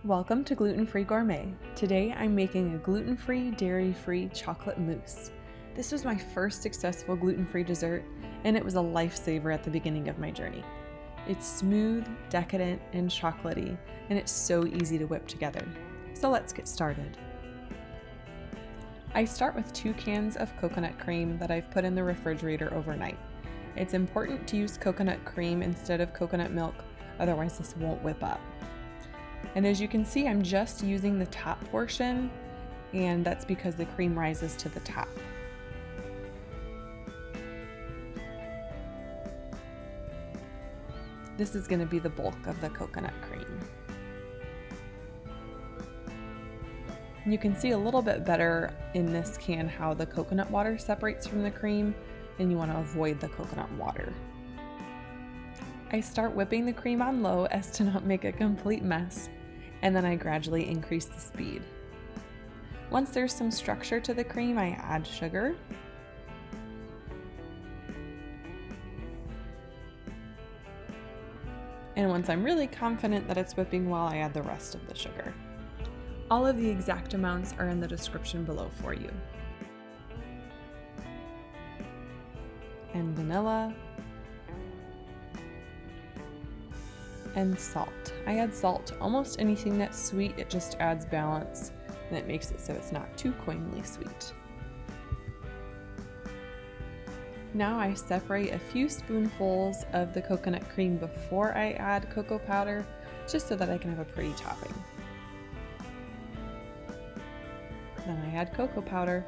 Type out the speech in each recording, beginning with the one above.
Welcome to Gluten-Free Gourmet. Today I'm making a gluten-free, dairy-free chocolate mousse. This was my first successful gluten-free dessert, and it was a lifesaver at the beginning of my journey. It's smooth, decadent, and chocolatey, and it's so easy to whip together. So let's get started. I start with 2 cans of coconut cream that I've put in the refrigerator overnight. It's important to use coconut cream instead of coconut milk, otherwise this won't whip up. And as you can see, I'm just using the top portion, and that's because the cream rises to the top. This is going to be the bulk of the coconut cream. You can see a little bit better in this can how the coconut water separates from the cream, and you want to avoid the coconut water. I start whipping the cream on low as to not make a complete mess, and then I gradually increase the speed. Once there's some structure to the cream, I add sugar. And once I'm really confident that it's whipping well, I add the rest of the sugar. All of the exact amounts are in the description below for you. And vanilla. And salt. I add salt to almost anything that's sweet. It just adds balance and it makes it so it's not too cloyingly sweet. Now I separate a few spoonfuls of the coconut cream before I add cocoa powder, just so that I can have a pretty topping. Then I add cocoa powder.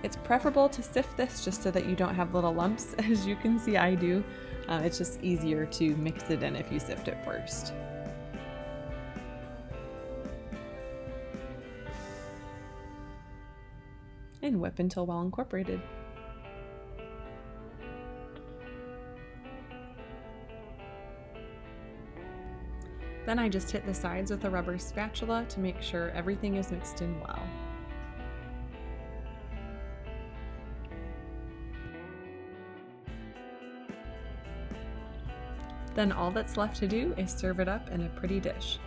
It's preferable to sift this just so that you don't have little lumps, as you can see I do. It's just easier to mix it in if you sift it first. And whip until well incorporated. Then I just hit the sides with a rubber spatula to make sure everything is mixed in well. Then all that's left to do is serve it up in a pretty dish.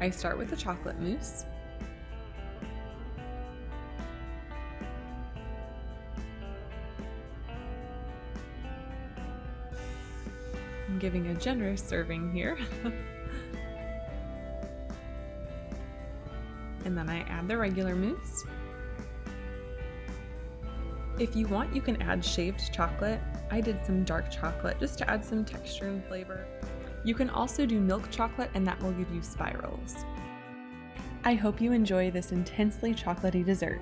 I start with the chocolate mousse. I'm giving a generous serving here. And then I add the regular mousse. If you want, you can add shaved chocolate. I did some dark chocolate just to add some texture and flavor. You can also do milk chocolate, and that will give you spirals. I hope you enjoy this intensely chocolatey dessert.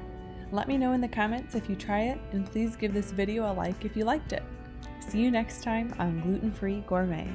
Let me know in the comments if you try it, and please give this video a like if you liked it. See you next time on Gluten-Free Gourmet.